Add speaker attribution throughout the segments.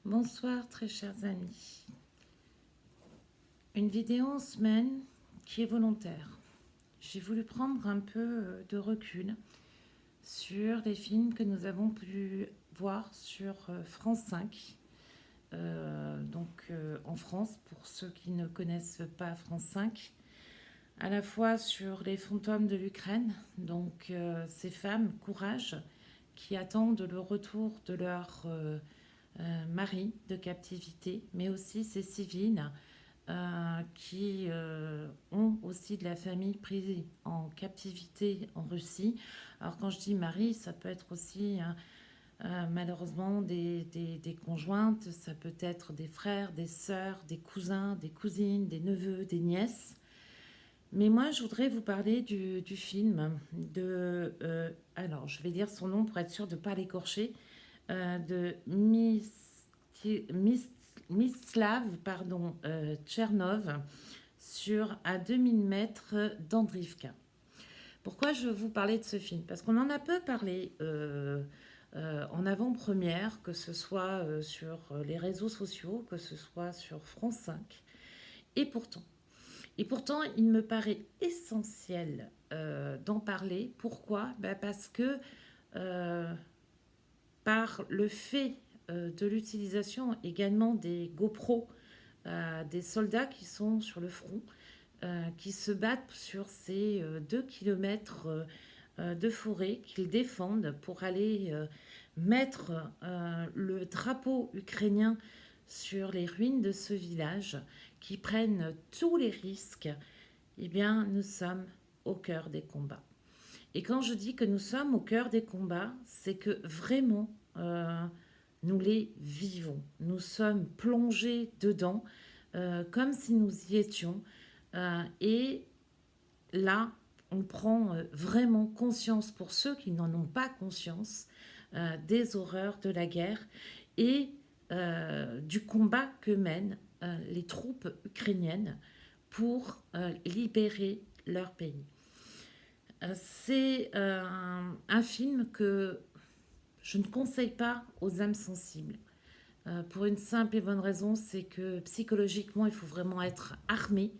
Speaker 1: Bonsoir très chers amis. Une vidéo en semaine qui est volontaire. J'ai voulu prendre un peu de recul sur les films que nous avons pu voir sur France 5. En France, pour ceux qui ne connaissent pas France 5, à la fois sur les fantômes de l'Ukraine, ces femmes, courage, qui attendent le retour de leur mari de captivité, mais aussi ces civils qui ont aussi de la famille prise en captivité en Russie. Alors quand je dis mari, ça peut être aussi malheureusement des conjointes, ça peut être des frères, des sœurs, des cousins, des cousines, des neveux, des nièces. Mais moi, je voudrais vous parler du film alors, je vais dire son nom pour être sûr de ne pas l'écorcher, de Miss, Mislav Tchernov sur À 2000 mètres d'Andrivka. Pourquoi je veux vous parler de ce film? Parce qu'on en a peu parlé en avant-première, que ce soit sur les réseaux sociaux, que ce soit sur France 5. Et pourtant, il me paraît essentiel d'en parler. Pourquoi? Parce que euh, par le fait de l'utilisation également des GoPro, des soldats qui sont sur le front, qui se battent sur ces 2 kilomètres de forêt qu'ils défendent pour aller mettre le drapeau ukrainien sur les ruines de ce village, qui prennent tous les risques, eh bien, nous sommes au cœur des combats. Et quand je dis que nous sommes au cœur des combats, c'est que vraiment, nous les vivons. Nous sommes plongés dedans, comme si nous y étions. Et là, on prend vraiment conscience, pour ceux qui n'en ont pas conscience, des horreurs de la guerre et du combat que mènent les troupes ukrainiennes pour libérer leur pays. C'est un film que je ne conseille pas aux âmes sensibles. Pour une simple et bonne raison, c'est que psychologiquement, il faut vraiment être armé,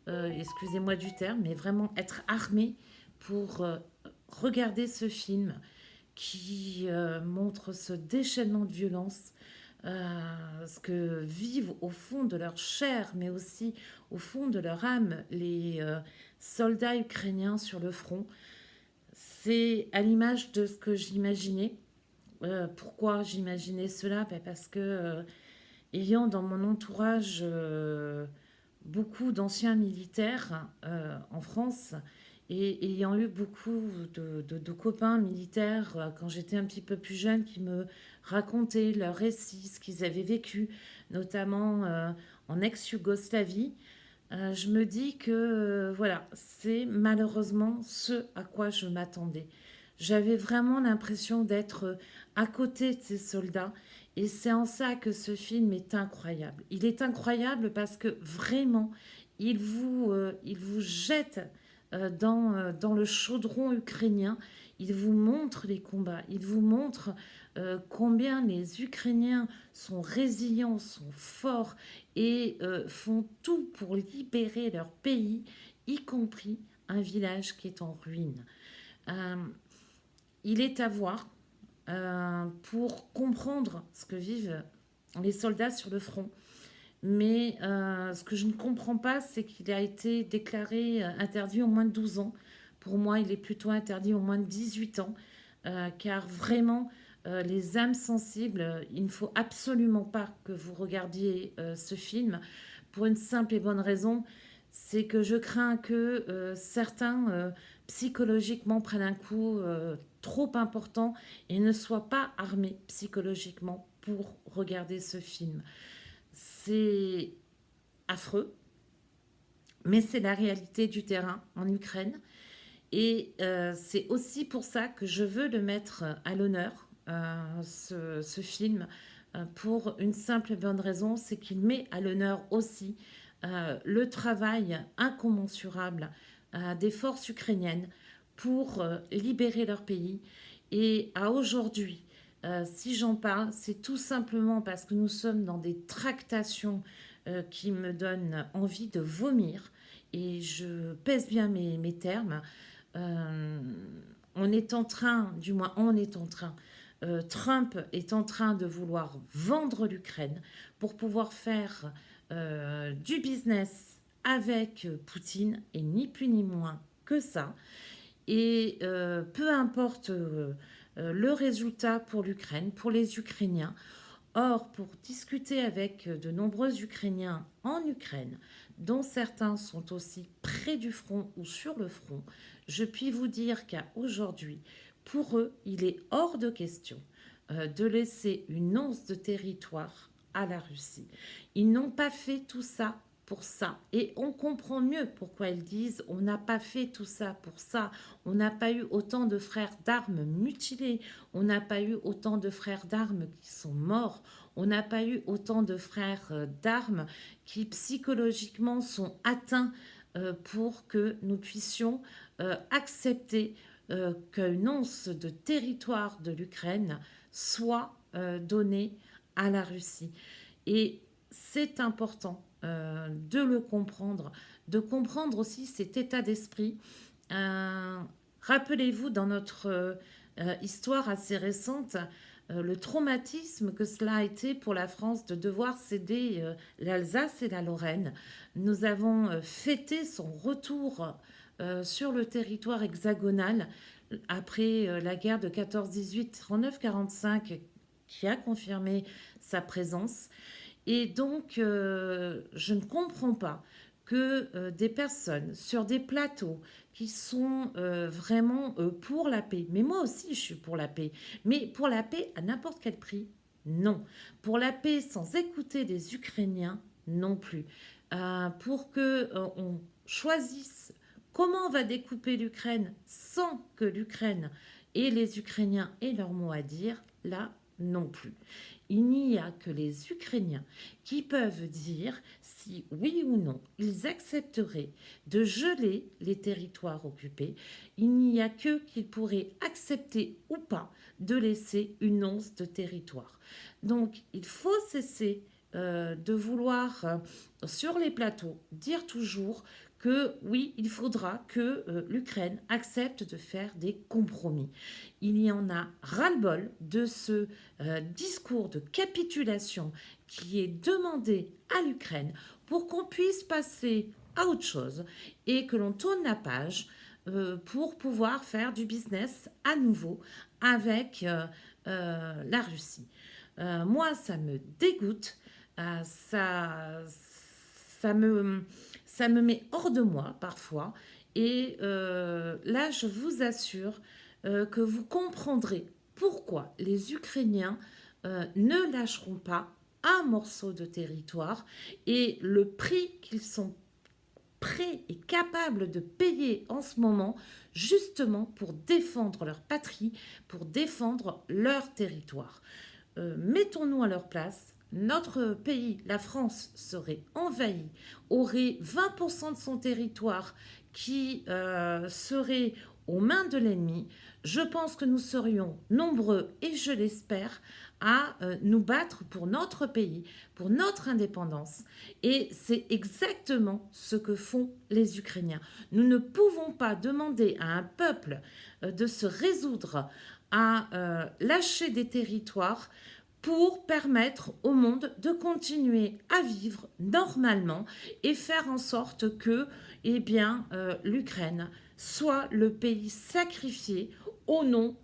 Speaker 1: excusez-moi du terme, mais vraiment être armé pour regarder ce film qui montre ce déchaînement de violence, ce que vivent au fond de leur chair, mais aussi au fond de leur âme, les soldats ukrainiens sur le front. C'est à l'image de ce que j'imaginais. Pourquoi j'imaginais cela? Parce que, ayant dans mon entourage beaucoup d'anciens militaires en France, et ayant eu beaucoup de copains militaires quand j'étais un petit peu plus jeune qui me racontaient leurs récits, ce qu'ils avaient vécu, notamment en ex-Yougoslavie, je me dis que voilà, c'est malheureusement ce à quoi je m'attendais. J'avais vraiment l'impression d'être à côté de ces soldats, et c'est en ça que ce film est incroyable. Il est incroyable parce que vraiment, il vous jette dans le chaudron ukrainien, il vous montre les combats, il vous montre combien les Ukrainiens sont résilients, sont forts et font tout pour libérer leur pays, y compris un village qui est en ruine. Euh, il est à voir pour comprendre ce que vivent les soldats sur le front. Mais ce que je ne comprends pas, c'est qu'il a été déclaré interdit au moins de 12 ans. Pour moi, il est plutôt interdit au moins de 18 ans, car vraiment, les âmes sensibles, il ne faut absolument pas que vous regardiez ce film, pour une simple et bonne raison, c'est que je crains que certains psychologiquement prennent un coup trop important et ne soient pas armés psychologiquement pour regarder ce film. C'est affreux, mais c'est la réalité du terrain en Ukraine. Et c'est aussi pour ça que je veux le mettre à l'honneur, ce film, pour une simple et bonne raison, c'est qu'il met à l'honneur aussi le travail incommensurable des forces ukrainiennes pour libérer leur pays. Et à aujourd'hui, Si j'en parle, c'est tout simplement parce que nous sommes dans des tractations qui me donnent envie de vomir. Et je pèse bien mes termes. Euh, on est en train, du moins on est en train, Trump est en train de vouloir vendre l'Ukraine pour pouvoir faire du business avec Poutine, et ni plus ni moins que ça. Et peu importe le résultat pour l'Ukraine, pour les Ukrainiens. Or, pour discuter avec de nombreux Ukrainiens en Ukraine, dont certains sont aussi près du front ou sur le front, je puis vous dire qu'à aujourd'hui, pour eux, il est hors de question de laisser une once de territoire à la Russie. Ils n'ont pas fait tout ça pour ça. Et on comprend mieux pourquoi ils disent on n'a pas fait tout ça pour ça. On n'a pas eu autant de frères d'armes mutilés. On n'a pas eu autant de frères d'armes qui sont morts. On n'a pas eu autant de frères d'armes qui psychologiquement sont atteints pour que nous puissions accepter qu'une once de territoire de l'Ukraine soit donnée à la Russie. Et c'est important de le comprendre, de comprendre aussi cet état d'esprit. Euh, Rappelez-vous, dans notre histoire assez récente, le traumatisme que cela a été pour la France de devoir céder l'Alsace et la Lorraine. Nous avons fêté son retour sur le territoire hexagonal après la guerre de 14-18, 39-45 qui a confirmé sa présence. Et donc, je ne comprends pas que des personnes sur des plateaux qui sont vraiment pour la paix, mais moi aussi je suis pour la paix, mais pour la paix à n'importe quel prix, non. Pour la paix sans écouter des Ukrainiens, non plus. Pour que on choisisse comment on va découper l'Ukraine sans que l'Ukraine et les Ukrainiens aient leur mot à dire, là, non plus. Il n'y a que les Ukrainiens qui peuvent dire si oui ou non ils accepteraient de geler les territoires occupés. Il n'y a que qu'ils pourraient accepter ou pas de laisser une once de territoire. Donc il faut cesser de vouloir sur les plateaux dire toujours que oui, il faudra que l'Ukraine accepte de faire des compromis. Il y en a ras-le-bol de ce discours de capitulation qui est demandé à l'Ukraine pour qu'on puisse passer à autre chose et que l'on tourne la page pour pouvoir faire du business à nouveau avec la Russie. Moi, ça me dégoûte, ça, ça, me, ça me met hors de moi parfois. Et là, je vous assure que vous comprendrez pourquoi les Ukrainiens ne lâcheront pas un morceau de territoire et le prix qu'ils sont prêts et capables de payer en ce moment, justement pour défendre leur patrie, pour défendre leur territoire. Mettons-nous à leur place. Notre pays, la France, serait envahi, aurait 20% de son territoire qui serait aux mains de l'ennemi. Je pense que nous serions nombreux, et je l'espère, à nous battre pour notre pays, pour notre indépendance. Et c'est exactement ce que font les Ukrainiens. Nous ne pouvons pas demander à un peuple de se résoudre à lâcher des territoires pour permettre au monde de continuer à vivre normalement et faire en sorte que eh bien, l'Ukraine soit le pays sacrifié au nom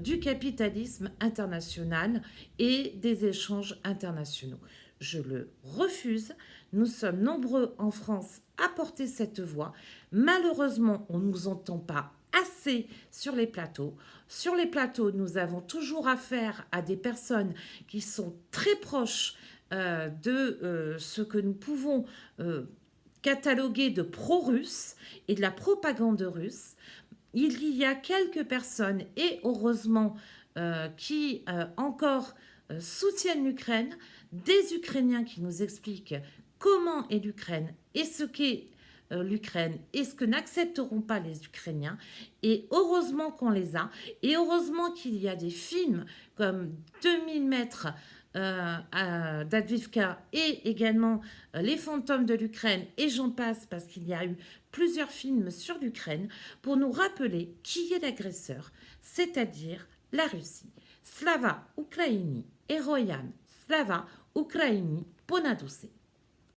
Speaker 1: du capitalisme international et des échanges internationaux. Je le refuse. Nous sommes nombreux en France à porter cette voix. Malheureusement, on ne nous entend pas assez sur les plateaux. Sur les plateaux, nous avons toujours affaire à des personnes qui sont très proches de ce que nous pouvons cataloguer de pro-russe et de la propagande russe. Il y a quelques personnes, et heureusement, qui encore soutiennent l'Ukraine, des Ukrainiens qui nous expliquent comment est l'Ukraine et ce qu'est l'Ukraine et ce que n'accepteront pas les Ukrainiens. Et heureusement qu'on les a. Et heureusement qu'il y a des films comme 2000 mètres d'Advivka et également Les fantômes de l'Ukraine et j'en passe parce qu'il y a eu plusieurs films sur l'Ukraine pour nous rappeler qui est l'agresseur, c'est-à-dire la Russie. Slava Ukraini, Eroyan, Slava Ukraini, Ponadouce.